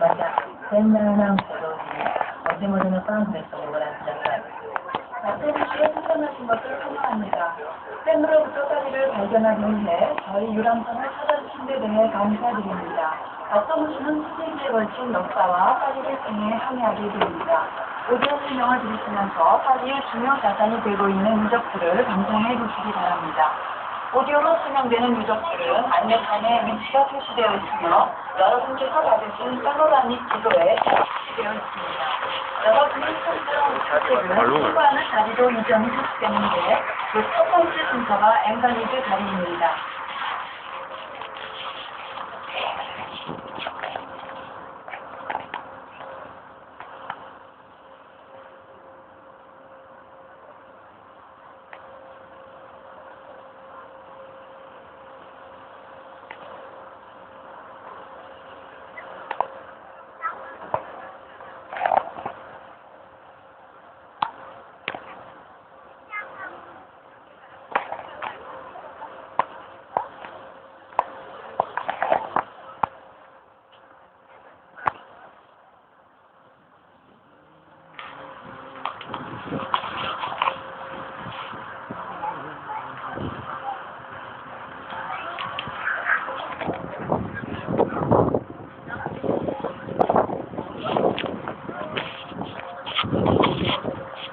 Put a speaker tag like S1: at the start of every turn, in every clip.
S1: また、店内アナウンスと同時にお手元のパンフレットをご覧ください。
S2: 말씀하신 것을 환영합니다. 팬으로부터 사진을 발견하기 위해 저희 유람선을 찾아주신 데 대해 감사드립니다. 어떤 수세기에 걸친 역사와 파리를 통해 함께하게 됩니다. 오디오 설명을 들으시면서 파리의 중요 자산이 되고 있는 유적들을 감상해 보시기 바랍니다. 오디오로 설명되는 유적들은 안내판에 위치가 표시되어 있으며 여러분께서 받으신 셀러라닉 지도에 표시되어 있습니다. 여러분이 선택한 선택은 통과하는 자리로 이전이 표시되는데 그 첫 번째 순서가 엠바니드 자리입니다.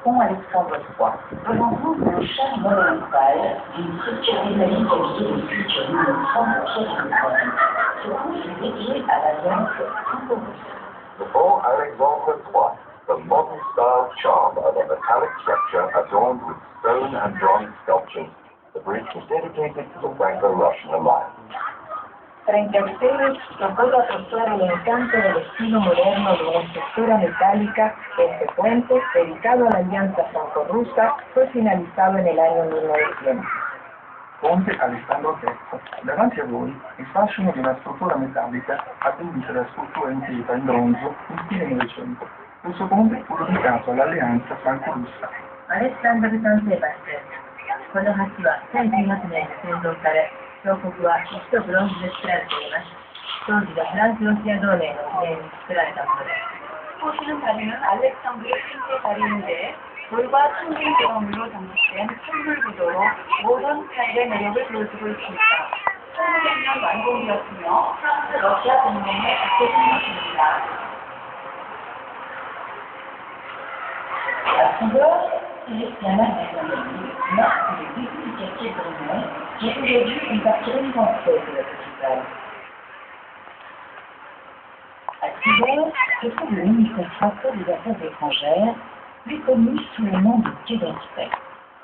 S1: Pont Alexandre III, revenant d'un char monumental d'une structure métallique habillée de sculptures 100% francophone. Ce pont fut dédié à l'Alliance franco-russe.
S3: The Pont Alexandre III, the modern-style charm of a metallic structure adorned with stone and bronze sculptures, the bridge was dedicated to the Franco-Russian alliance.
S1: Frente a ustedes, los puedo apreciar el encanto del estilo moderno de una estructura metálica. Este puente, dedicado a la alianza franco-rusa, fue finalizado en el año 1900.
S4: Ponte Alessandro III. Davanti a voi il fascino di una struttura metallica attendita da sculture in pietra in bronzo in stile Novecento. Questo ponte fu dedicato all'alleanza franco-russa.
S1: アレクサンドル探偵バスです。この橋は1900年に製造され、彫刻は石とブロンズで作られています。当時のフランス・ロシア同盟の記念に作られたものです。
S2: 보시는 다리는 알렉산드르 신세 다리인데 돌과 튕긴 경험으로 장식된 선물 구조로 모든 스타일의 매력을 보여주고 있습니다. 1900년 완공되었으며 프랑스 러시아 동맹에 합격한 것입니다.
S1: À Condor, c'est l'espionnage des Amériques, marque le début du quartier Brunet, qui est aujourd'hui une partie résidentielle de la capitale. À Condor se trouve le ministère français des Affaires étrangères, plus connu sous le nom de Quai d'Orsay.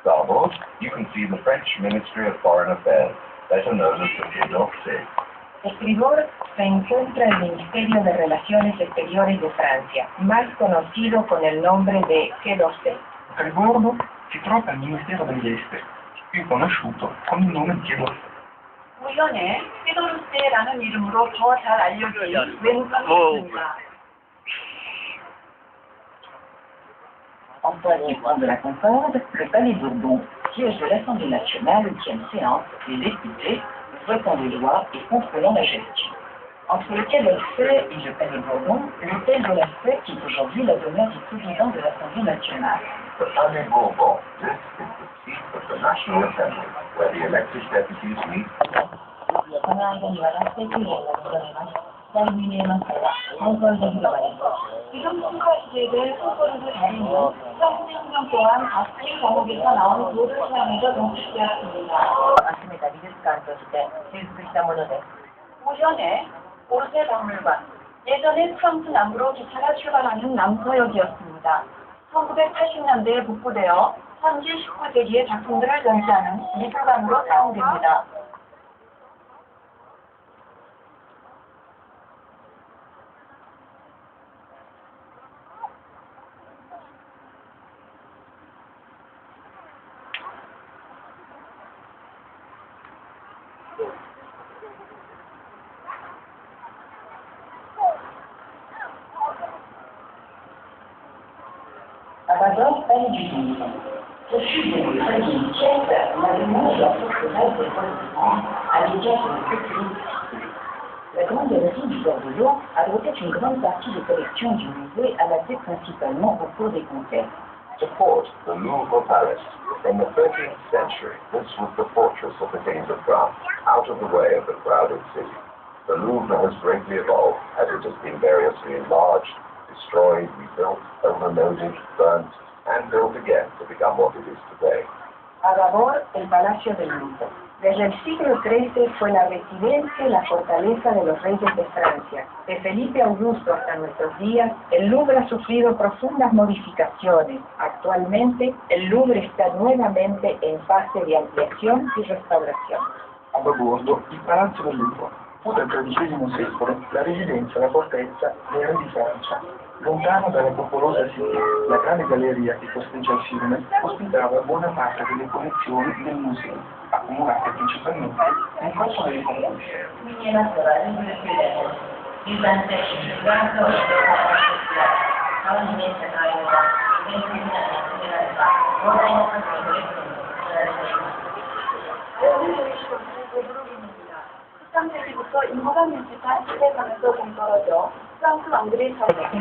S3: Starboard, you can see the French Ministry of Foreign Affairs, better known as the Quai d'Orsay.
S1: Estribor se encuentra el Ministerio de Relaciones Exteriores de Francia, más conocido con el nombre de Quai d'Orsay.
S4: A tribordo si trova il Ministero degli Esteri, più conosciuto con il nome di Quai d'Orsay.
S2: 우연에 페도르세라는 이름으로 더 잘 알려진 외무관입니다.
S1: En face du pont de la Concorde, le Palais Bourbon, siège de l'Assemblée nationale, tienne séance des députés, votant les lois et contrôlant la gestion. Entre le Quai d'Orsay et le Palais Bourbon, l'hôtel de la Fête est aujourd'hui la demeure du président de l'Assemblée nationale.
S3: The Palais Bourbon, this is the seat of the National Assembly, where the elected deputies meet.
S2: 지금 통과 시대를 소설을 다루는 30년 동안 각기 과목에서 나온 모든 사항에서 농축되었습니다. 오전에 오르세 박물관, 예전에 프랑스 남부로 기차가 출발하는 남서역이었습니다. 1980년대에 복구되어 현재 19세기의 작품들을 전시하는 미술관으로 사용됩니다.
S1: Abador, Palais du Louvre. Ce fut au XIIIe siècle l'avènement de la forteresse des Rois à l'égard de la culture. La grande galerie du bord de l'eau abritait une grande partie des collections du musée adaptées principalement au cours des concerts.
S3: To quote the Louvre Palace, in the 13th century, this was the fortress of the kings of France, out of the way of the crowded city. The Louvre has greatly evolved as it has been variously enlarged, destroyed, rebuilt, overloaded, burnt, and built again to become what it is today.
S2: A babor, el Palacio del Louvre. Desde el siglo XIII fue la residencia y la fortaleza de los reyes de Francia. De Felipe Augusto hasta nuestros días, el Louvre ha sufrido profundas modificaciones. Actualmente, el Louvre está nuevamente en fase de ampliación y restauración.
S4: A babordo, il Palazzo del Louvre fu dal XIII secolo la residenza, la fortezza dei re di Francia. Lontano dalla popolosa city, la grande galleria che costeggia il fiume ospitava buona parte delle collezioni del museo, accumulate principalmente nel corso delle conquiste.
S2: 부터 인구가 밀집한 시대관에서 동떨어져 프랑스 왕들이 그러던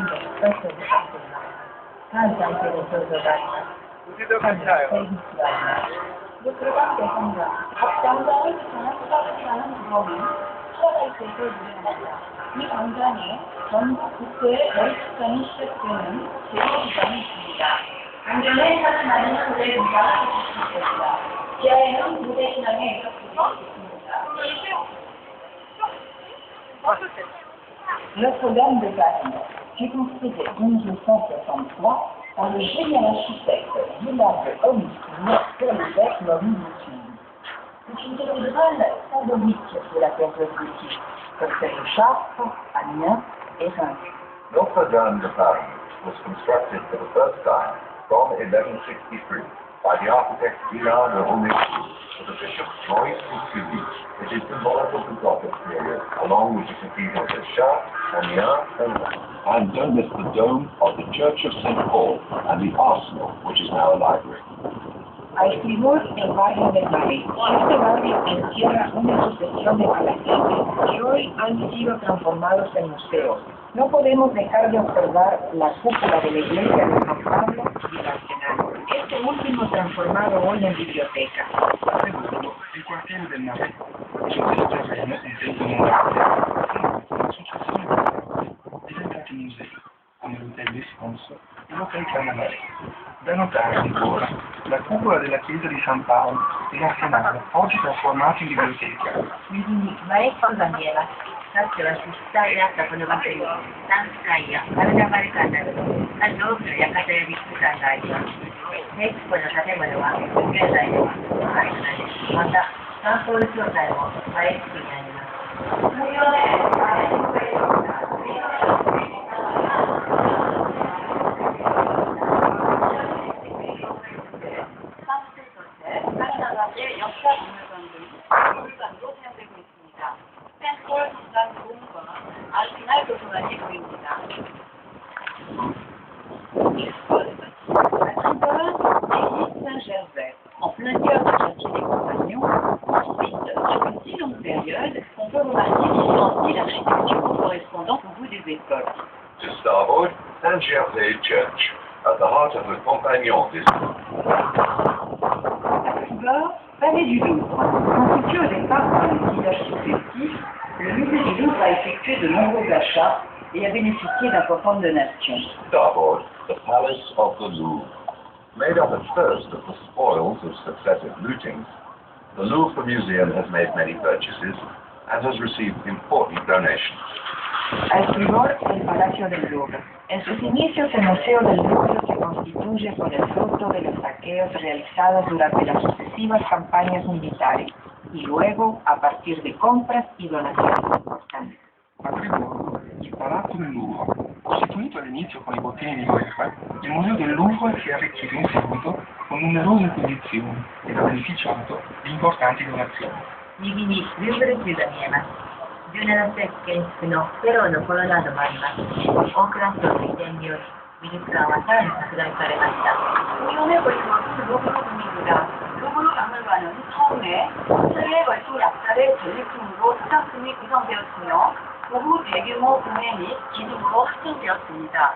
S2: 대상자, 앞장장을 지나는 수박이라는 부러움이 파라다이스에서 유행한다. 이 광장에 전국 국토의 머리축장이 시작되는 제1기장이 있습니다. 광장에 사진하는 무대 공사가 있습니다. 지하에는 무대 신앙의 의석부가 있습니다.
S1: Notre-Dame de Paris fut construite en 1263 par le génial architecte Villard de Hommecourt pour l'évêque Maurice Dupuis. C'est une cathédrale symbolique de la période gothique, comme celle de Chartres, Amiens et Reims.
S3: Notre-Dame de Paris was constructed for the first time from 1163 by the architect Villard de Hommecourt for the Bishop Maurice Dupuis. It is symbolic of the Gothic period, along with the cathedrals of Chartres, Amiens, and Reims. And don't miss the dome of the Church of St. Paul and the Arsenal, which is now a library.
S1: A Estribor, el barrio de París. Este barrio encierra una sucesión de palacetes que hoy han sido transformados en museos. No podemos dejar de observar la cúpula de la iglesia de San Pablo y el Arsenal. Este último transformado hoy en biblioteca.
S4: A secondo, il quartiere del Marais, sul terreno in tempo moderno, una successione di palazzi diventati musei, come l'Hotel des Sponsors e l'Hotel Carnavalet. Da notare ancora la cupola della chiesa di San Paolo e l'Arsenale, oggi trasformati in biblioteca.
S5: Maestro Daniela, grazie alla città è stata innovativa, Tanskaya, alla Americana, all'opera e a casa di Kusandaya. Mexicoの建物は現在では廃となり、また観光協会も廃止になります。無料で
S1: Saint-Gervais, en plein cœur du quartier des Compagnons. Ensuite, sur une si longue période, on peut remarquer différents styles architecturaux correspondant au goût des époques.
S3: To starboard, Saint-Gervais Church, at the heart of the Compagnon district.
S1: À tribord, Palais du Louvre. Constitué au départ par un village successif, le musée du Louvre a effectué de nombreux achats et a bénéficié d'importantes donations.
S3: Starboard, the Palace of the Louvre. Made up at first of the spoils of successive lootings, the Louvre Museum has made many purchases and has received important donations.
S1: A estribor, el Palacio del Louvre. En sus inicios, el Museo del Louvre se constituye por el fruto de los saqueos realizados durante las sucesivas campañas militares y luego a partir de compras y donaciones importantes.
S4: A Friburgo, il Palazzo del Louvre, costituito all'inizio con i bottini di guerra, il Museo del Louvre si è arricchito in seguito con numerose acquisizioni ed ha beneficiato di importanti donazioni.
S5: 右にルーブル宮が見えます。17世紀建築のフェローのコロナードもあります。大蔵省の移転により美術館はさらに拡大されました。
S2: 공연에 걸쳐서 루브르 분위기가 루브르 박물관은 처음에 세계에 걸친 약사의 전리품으로 수작품이 구성되었으며 그 후 대규모 구매 및 기둥으로 확장되었습니다.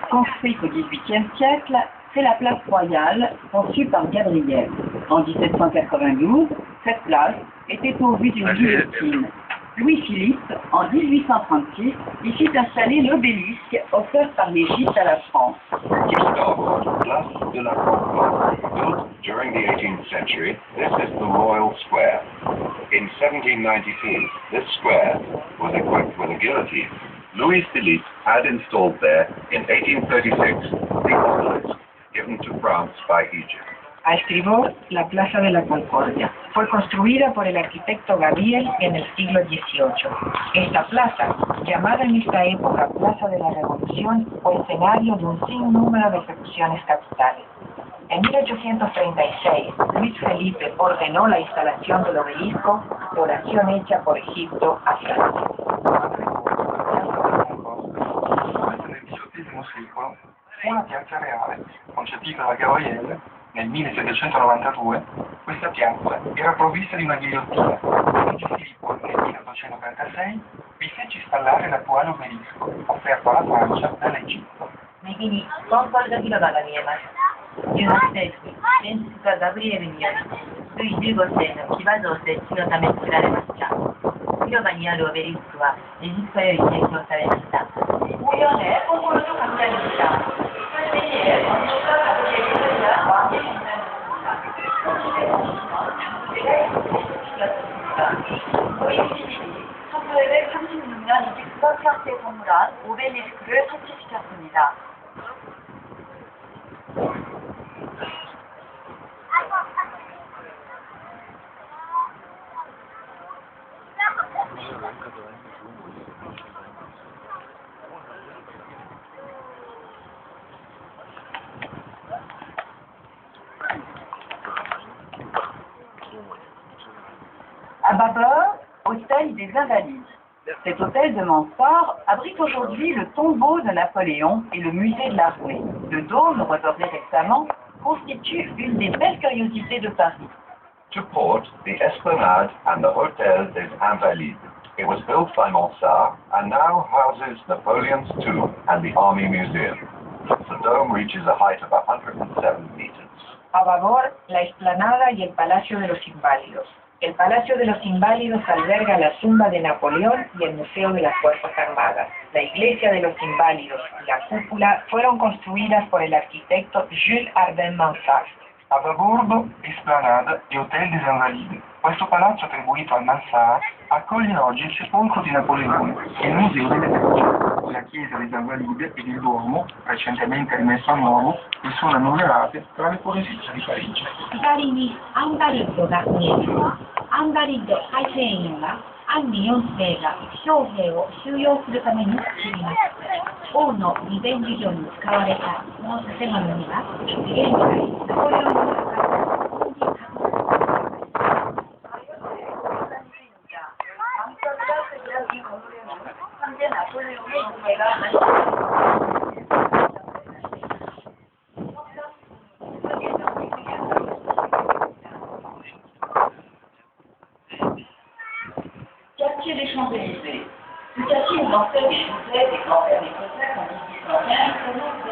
S1: Construite au XVIIIe siècle, c'est la place royale conçue par Gabriel. En 1792, cette place était pourvue d'une guillotine. Louis-Philippe, en 1836, y fit installer l'obélisque offert par l'Égypte à la France.
S3: Place de la Concorde. Built during the 18th century, this is the Royal Square. In 1792, this square was equipped with a guillotine. Louis-Philippe had installed there, in 1836, the obelisk given to France by Egypt.
S1: A estribor, la Plaza de la Concordia. Fue construida por el arquitecto Gabriel en el siglo XVIII. Esta plaza, llamada en esta época Plaza de la Revolución, fue escenario de un sinnúmero de ejecuciones capitales. En 1836, Luis Felipe ordenó la instalación del obelisco, donación hecha por Egipto a Francia.
S4: Nel XVIII secolo fu una piazza reale, concepita da Gabriele nel 1792. Questa piazza era provvista di una ghigliottina. Luigi Filippo nel 1836 vi fece installare l'attuale obelisco, offerto alla Francia dall'Egitto.
S5: 右にコンコルド広場が見えます。18世紀、建築家ガブリエルにより、ルイ15世の騎馬像設置のため作られました。広場にあるオベリスクはエジプトより提供されました。
S2: 5년에 콩고르도 강단입니다. 8세기에 건축가 가브리엘이 대한 왕의 강단입니다. 루이 필립이 1936년 이집트가 프랑스에 선물한 오벨리스크를 설치시켰습니다.
S1: À Babord, hôtel des Invalides. Cet hôtel de Mansart abrite aujourd'hui le tombeau de Napoléon et le musée de l'armée. Le dôme, redoré récemment, constitue une des belles curiosités de Paris.
S3: To port the Esplanade and the Hotel des Invalides. It was built by Mansart and now houses Napoleon's tomb and the Army Museum. The dome reaches a height of 107 meters.
S1: A Babord, la explanada y el Palacio de los Inválidos. El Palacio de los Inválidos alberga la tumba de Napoleón y el Museo de las Fuerzas Armadas. La Iglesia de los Inválidos y la cúpula fueron construidas por el arquitecto Jules Ardenne Mansart.
S4: A Babordo, Esplanade e Hotel des Invalides. Questo palazzo attribuito al Mansart accoglie oggi il sepolcro di Napoleone e il Museo delle Merci. La chiesa des Invalides ed il Duomo, recentemente rimesso a nuovo, e sono annoverate tra le poesie di Parigi.
S6: 左にアンバリッドが見える。アンバリッド海兵員はアンリ4世が将兵を収容するために作りました。王の備前事業に使われたこの建物には現在ナポレオンの
S2: 현재 나폴레옹의 무게가 한
S1: Quartier des Champs-Élysées. Ce quartier est mortel des Français, des campagnes écossaises en 1815,